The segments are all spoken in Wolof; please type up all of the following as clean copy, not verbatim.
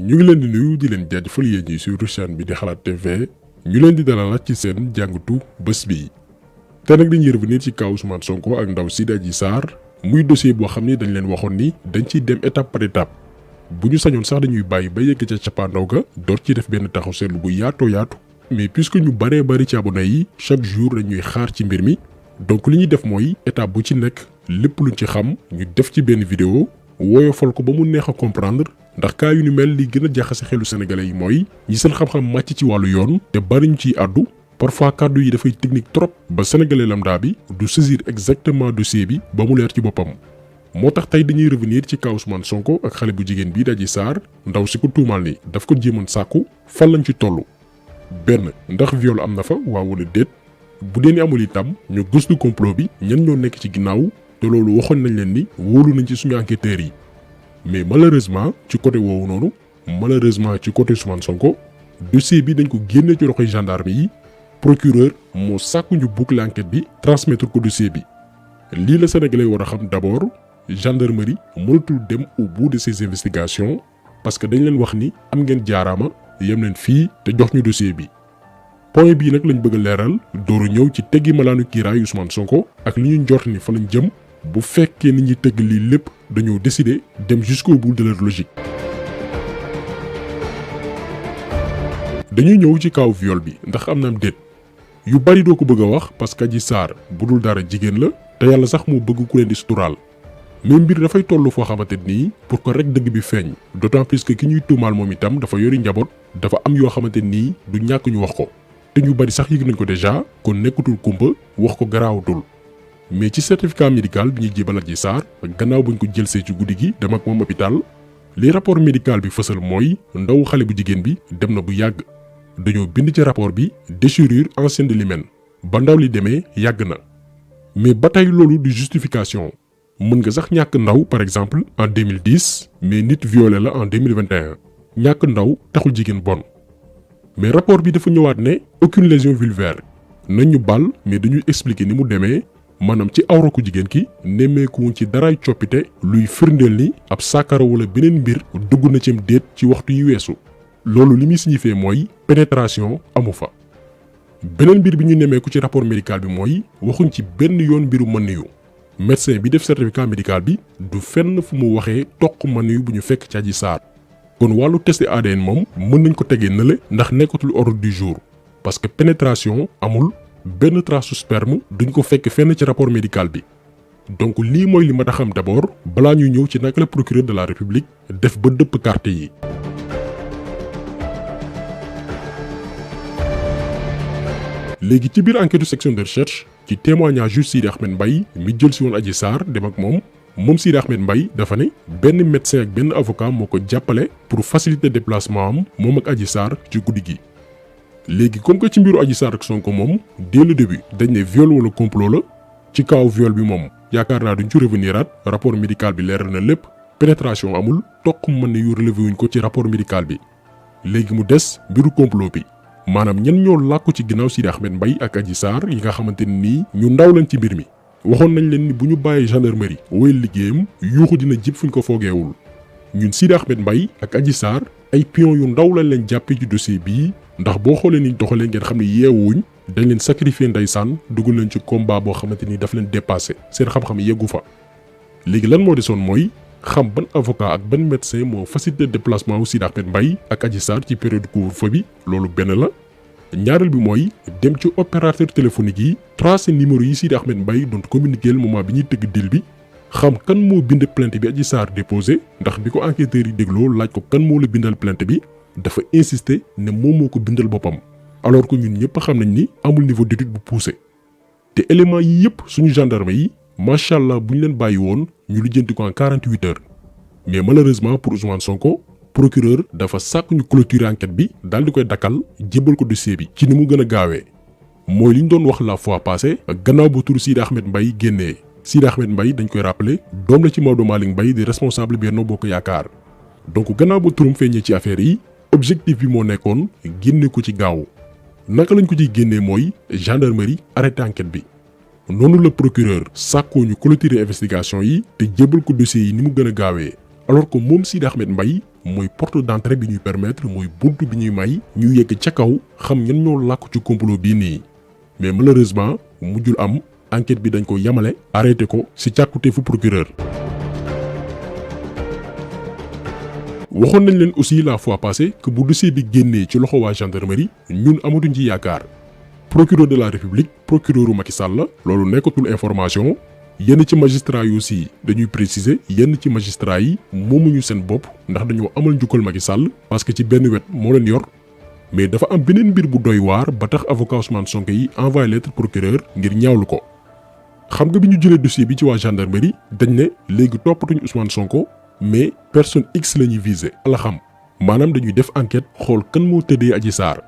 ñu ngi leen di nuyu di leen jaajëfal yéen ñi sur chaîne bi di Xalaat TV ñu leen di dalalaat ci seen jàngatu bés bi te nag dañuy revenir ci kaw Ousmane Sonko ak ndaw si di Adji Sarr muy dossier boo xam ni dañ leen waxoon ni dañ ciy dem étape par étape bu ñu sañoon sax dañuy bàyyi ba yegg ca cappaandaw ga door ci def benn taxaw seetlu bu yaatoo yaatu mais puisque ñu baree bari ci abonné yi chaque jour dañuy xaar ci mbir mi donc li ñuy def mooy étape bu ci nekk lépp luñ ci xam ñu def ci benn vidéo woyofal ko ba mu neex a comprendre ndax kaa yu ni mel li gën a jaxase xelu sénégalais yi mooy ñi seen xam-xam màcc ci wàllu yoon te bari ñu ciy àddu parfois kàddu yi dafay technique trop ba sénégalais lambda bi du saisir exactement dossier bi ba mu leer ci boppam. moo tax tey dañuy revenir ci kaw Ousmane Sonko ak xale bu jigéen bii di Adji Sarr ndaw si ko tuumaal ni daf ko jéemoon sàkku fan lañ ci toll. benn ndax viol am na fa waaw wala déet bu dee ni amul itam ñu gëstu complot bi ñan ñoo nekk ci ginnaaw te loolu waxoon nañ leen ni wóolu nañ ci suñu enquêteurs yi. mais malheureusement ci côté woowu noonu malheureusement ci côté Ousmane Sonko dossier bi dañ ko génne ci loxoy gendarme yi procureur moo sàkku ñu boucler enquête bi transmettre ko dossier bi lii la sénégalais war a xam d'abord gendarmerie mënatul dem au bout de ces investigations parce que dañ leen wax ni am ngeen jaaraama yem leen fii te jox ñu dossier bi. point bii nag lañ bëgg a leeral dooru ñëw ci teggi malaanu kiiraay Ousmane Sonko ak li ñu njort ni fa lañ jëm bu fekkee nit ñi tëgg lii lépp dañoo décider dem jusqu'au bout de leur logique. dañuy ñëw ci kaw viol bi ndax am na am déet yu bari doo ko bëgg a wax parce que Adji Sarr bu dul dara jigéen la te yàlla sax moo bëgg ku leen di suturaal mais mbir dafay toll foo xamante nii pour que rek dëgg bi feeñ d'autant plus que ki ñuy tuumaal moom itam dafa yori njaboot dafa am yoo xamante nii du ñàkk ñu wax ko te ñu bari sax yëg nañ ko déjà kon nekkatul kumpa wax ko garaawatul. mais ci certificat médical bi ñuy jébal Adji Sarr gannaaw bañ ko jëlsee ci guddi gi dem ak moom hôpital li rapport médical bi fësal mooy ndaw xale bu jigéen bi dem na bu yàgg dañoo bind ci rapport bi déchirure ancienne de l'hymen ba ndaw li demee yàgg na mais ba tey loolu du justification mën nga sax ñàkk ndaw par exemple en 2010 mais nit violé la en 2021 ñàkk ndaw taxul jigéen bon mais rapport bi dafa ñëwaat ne aucune lésion vulvaire nañ ñu bal mais dañuy expliquer ni mu demee. maanaam ci awra ku jigéen ki nemmeekuwuñ ci daray coppite luy firndeel ni ab saakara wala beneen mbir dugg na cim déet ci waxtu yi weesu loolu li muy signifié mooy pénétration amu fa. beneen mbir bi ñu nemmeeku ci rapport médical bi mooy waxuñ ci benn yoon mbiru maniyu médecin bi def certificat médical bi du fenn fu mu waxee toq maniyu bu ñu fekk ci Adji Sarr kon wàllu test ADN moom mën nañ ko tegee nële ndax nekkatul ordre du jour parce que pénétration amul. benn trace su sperme duñ ko fekk fenn ci rapport médical bi donc lii mooy li ma tax xam d'abord balaa ñuy ñëw ci naka la procureur de la république def ba dëpp carte yi. léegi ci biir enquête section de recherche ci témoignage yu Sidi Ahmed Mbaye mi jël si woon Adji Sarr dem ak moom Sidi Ahmed Mbaye dafa ne benn médecin ak benn avocat moo ko jàppale pour faciliter déplacement am moom ak Adji Sarr ci guddi gi. léegi comme que ci mbiru Adji Sarr ak Sonko moom dès le début dañ ne viol wala complot la ci kaw viol bi moom yaakaar naa duñ ci reveniraat rapport médical bi leeral na lépp pénétration amul toq mën na yu relevé wuñ ko ci rapport médical bi léegi mu des mbiru complot bi maanaam ñen ñoo làkku ci ginnaaw Sidi Ahmed Mbaye ak Adji Sarr yi nga xamante nii ñu ndaw lañ ci mbir mi waxoon nañ leen ni bu ñu bàyyee gendarmerie wéyal liggéeyam yuuxu dina jib fuñ ko foogeewul ñun Sidi Ahmed Mbaye ak Adji Sarr ay pion yu ndaw lañ leen jàppee ci dossier bii ndax boo xoolee ni doxalee ngeen xam ne yeewuñ dañ leen sacrifier ndeysaan dugal leen ci combat boo xamante ni daf leen dépassé seen xam-xam yeggu fa. léegi lan moo desoon mooy xam ban avocat ak ban médecin moo facilité déplacement wu Sidi Ahmed Mbaye ak Adji Sarr ci période couvre-feu bi loolu benn la. ñaareel bi mooy dem ci opérateur téléphonique yi tracé numéro yi Sidi Ahmed Mbaye doon communiquer le moment bi ñuy tëgg deal bi xam kan moo bind plainte bi Adji Sarr déposé ndax bi ko enquêteurs yi dégloo laaj ko kan moo la bindal plainte bi. dafa insister ne moom moo ko bindal boppam alors que ñun ñëpp xam nañ ni amul niveau d'étude bu poussé te éléments yi yëpp suñu gendarme yi macha allah bu ñu leen bàyyi woon ñu lijjanti ko en 48 heures mais malheureusement pour Ousmane Sonko procureur dafa sàkk ñu clôturer enquête bi daal di koy dakkal jébbal ko dossier bi ci ni mu gën a gaawee mooy li ñu doon wax la fois passée gannaaw ba tur Sidi Ahmed Mbaye génnee Sidi Ahmed Mbaye dañ koy rappeler doom la ci Maodo Malick Mbaye di responsable Benno Bokk Yaakaar donc gannaaw ba turam feeñee ci affaire yi. objectif bi moo nekkoon génne ko ci gaaw naka lañ ko ciy génnee mooy gendarmerie arrêté enquête bi noonu la procureur sàkkoo ñu clôturer investigation yi te jébbal ko dossier yi ni mu gën a gaawee alors que moom Sidi Ahmed Mbaye mooy porte d'entrée bi ñuy permettre mooy buntu bi ñuy may ñu yegg ca kaw xam ñan ñoo làkku ci complot bii nii mais malheureusement mujjul am enquête bi dañ ko yamale arrêté ko ci càkkuteefu procureur. waxoon nañ leen aussi la fois passée que bu dossier bi génnee ci loxo waa gendarmerie ñun amatuñ ci yaakaar procureur de la république procureuru Macky Sall la loolu nekkatul information yenn ci magistrat yi aussi dañuy préciser yenn ci magistrat yi moomuñu seen bopp ndax dañoo amal njukkal Macky Sall parce que ci benn wet moo leen yor mais dafa am beneen mbir bu doy waar ba tax avocat Ousmane Sonko yi envoyé lettre procureur ngir ñaawlu ko. xam nga bi ñu jëlee dossier bi ci waa gendarmerie dañ ne léegi toppatuñ Ousmane Sonko mais personne X la ñuy visé la xam maanaam dañuy def enquête xool kan moo tëddee Adji Sarr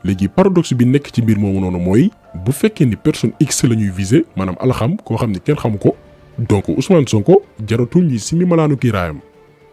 léegi paradoxe bi nekk ci mbir moomu noonu mooy bu fekkee ni personne X la ñuy visé maanaam alxam koo xam ni kenn xamu ko donc Ousmane Sonko jaratul ñi simi malaanu kiiraayam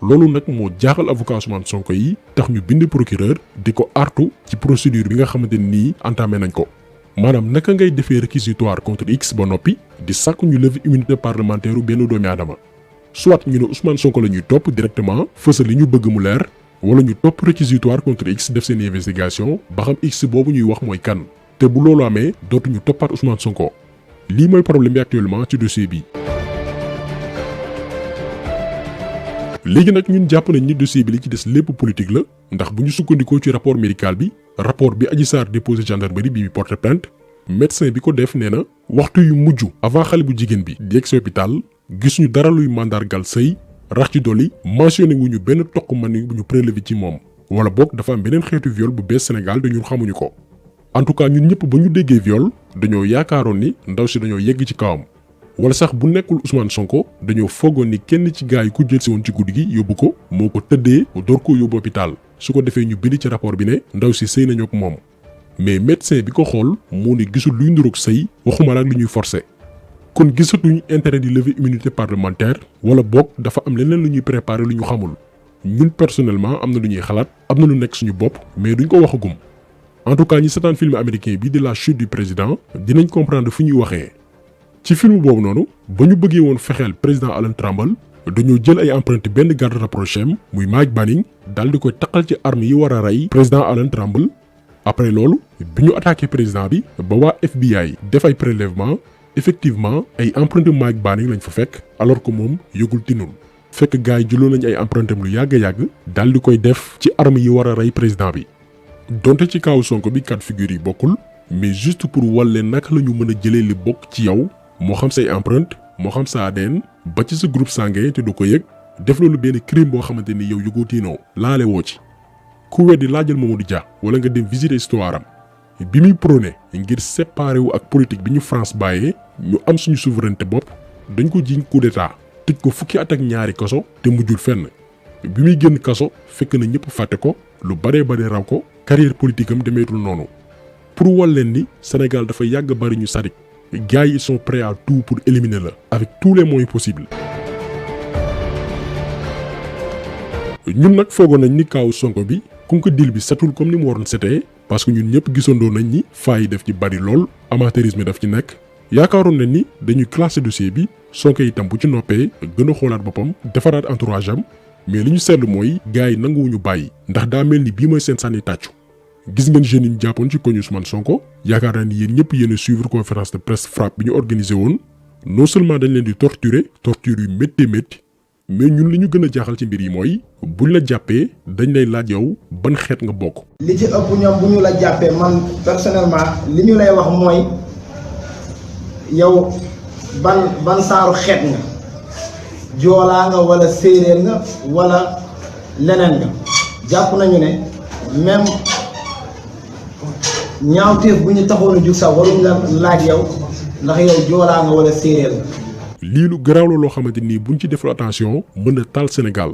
loolu nag moo jaaxal avocat Ousmane Sonko yi tax ñu bind procureur di ko artu ci procédure bi nga xamante nii entamé nañ ko maanaam naka ngay defee réquisitoire contre X ba noppi di sàkku ñu lever immunité parlementaire u benn doomi aadama soit ñu ne Ousmane Sonko la ñuy topp directement fësal li ñu bëgg mu leer wala ñu topp réquisitoire contre X def seen investigation ba xam X boobu ñuy wax mooy kan te bu loolu amee dootuñu toppaat Ousmane Sonko lii mooy problème bi actuellement ci dossier bi. léegi nag ñun jàpp nañ ni dossier bi li ci des lépp politique la ndax bu ñu sukkandikoo ci rapport médical bi rapport bi Adji Sarr déposé gendarmerie bi porté plainte médecin bi ko def nee na waxtu yu mujj avant xale bu jigéen bi di yegg si hôpital gis ñu dara luy mandargal sëy rax ci dolli mentionné wu ñu benn toq mani bu ñu prélevé ci moom wala boog dafa am beneen xeetu viol bu bees Sénégal te ñun xamuñu ko en tout cas ñun ñëpp ba ñu déggee viol dañoo yaakaaroon ni ndaw si dañoo yegg ci kawam wala sax bu nekkul Ousmane Sonko dañoo foogoon ni kenn ci gaay yi ku jël si woon ci guddi gi yóbbu ko moo ko tëddee door koo yóbbu hôpital su ko defee ñu bind ci rapport bi ne ndaw si sëy nañoo ak moom mais médecin bi ko xool moo ne gisul luy nduroog sëy waxuma la ak lu ñuy forcé kon gisatuñ intérêt di lever immunité parlementaire wala boog dafa am leneen lu ñuy préparer lu ñu xamul ñun personnellement am na lu ñuy xalaat am na lu nekk suñu bopp mais duñ ko waxagum en tout cas ñi seetaan film américain bi de la chute du président dinañ comprendre fu ñuy waxee. ci film boobu noonu ba ñu bëggee woon fexeel président Alan Trumble dañoo jël ay empreinte benn garde rapproché muy Mike Banning daal di koy taqal ci arme yi war a rey président Alan Trumble après loolu bi ñu attaqué président bi ba waa FBI def ay prélèvement effectivement ay empreinte Mike Banning lañ fa fekk alors que moom yëgul tinul fekk gars yi jëloon nañ ay empreinte lu yàgg a yàgg daal di koy def ci arme yi war a rey président bi donte ci kaawu Sonko bi cas de figure yi bokkul mais juste pour wal leen naka la ñu mën a jëlee li bokk ci yow moo xam say empreinte moo xam sa ADN ba ci sa groupe sanguin te du ko yëg def loolu benn crime boo xamante ni yow yëgoo tiinoo laale woo ci ku weddi laajal Mamadou Dia wala nga dem visiter histoire am bi muy prôné ngir séparé wu ak politique bi ñu France bàyyee ñu am suñu souveraineté bopp dañ ko jiñ coup d'état tëj ko fukki at ak ñaari kaso te mujjul fenn bi muy génn kaso fekk na ñëpp fàtte ko lu baree bare raw ko carrière politique am demeetul noonu pour wal leen ni Sénégal dafa yàgg bari ñu sadik gars yi ils sont prêts à tout pour éliminer la avec tous les moyens possibles. ñun nag foogoon nañ ni kaawu Sonko bi comme que deal bi setul comme ni mu waroon setee parce que ñun ñëpp gisandoo nañ ni failles yi def ci bari lool amateurisme daf ci nekk yaakaaroon nañ ni dañuy classer dossier bi Sonko itam bu ci noppee gën a xoolaat boppam defaraat entourage am mais li ñu seetlu mooy gars yi nanguwuñu bàyyi ndax daa mel ni bii mooy seen sànni tàccu. gis ngeen jeunes yi ñu jàppoon ci koñ Ousmane Sonko yaakaar naa ni yéen ñëpp yéen a suivre conférence de presse frappe bi ñu organisé woon non seulement dañ leen di torturer torture yu métti métti mais ñun li ñu gën a jaaxal ci mbir yi mooy buñ la jàppee dañ lay laaj yow ban xeet nga bokk. li ci ëpp ñoom bu ñu la jàppee man personnellement li ñu lay wax mooy yow ban saaru xeet nga joolaa nga wala séeréer nga wala leneen nga jàpp nañu ne même. ñaawteef bu ñu taxoon a jug sax waruñ la laaj yow ndax yow joolaa nga wala séeréer la. lii lu garaaw la loo xamante ni buñ ci deful attention mën na taal Sénégal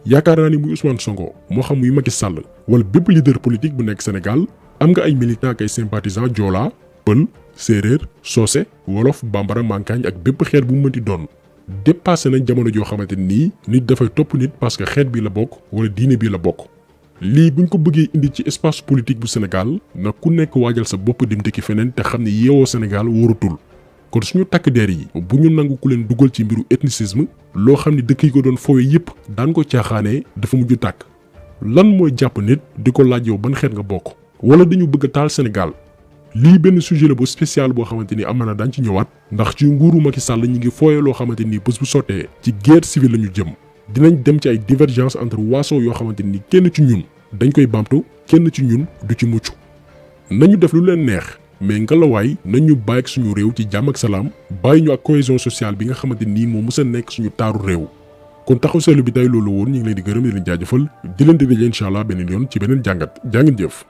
yaakaar naa ni muy Ousmane Sonko moo xam muy Macky Sall wala bépp leader politique bu nekk Sénégal am nga ay militants ak ay sympathisants joolaa pël séeréer soose wolof bambara mankaañ ak bépp xeet bu mu mënti doon dépassé nañ jamono joo xamante ni nit dafay topp nit parce que xeet bi la bokk wala diine bi la bokk. lii buñ ko bëggee indi ci espace politique bu Sénégal na ku nekk waajal sa bopp dem dëkki feneen te xam ne yeewoo Sénégal wóorutul kon suñu takk der yi bu ñu nangu ku leen dugal ci mbiru ethnicisme loo xam ni dëkk yi ko doon fowe yépp daan ko caaxaanee dafa mujj tàkk. lan mooy jàpp nit di ko laaj yow ban xeet nga bokk wala dañu bëgg a taal Sénégal lii benn sujet la bu spécial boo xamante ni am na daañ ci ñëwaat ndax ci nguuru Macky Sall ñi ngi fooye loo xamante ni bés bu sottee ci guerre civile la ñu jëm dinañ dem ci ay divergence entre waaso yoo xamante ni kenn ci ñun dañ koy bamtu kenn ci ñun du ci mucc nañu def lu leen neex mais ngalawaay nañu bàyyi ak suñu réew ci jàmm ak salaam bàyyi ñu ak cohésion sociale bi nga xamante ni moo mës a nekk suñu taaru réew kon taxaw seetlu bi tey loolu woon ñu ngi leen di gërëm di leen jaajëfal di leen di daje incha allah beneen yoon ci beneen jàngat jaa ngeen jëf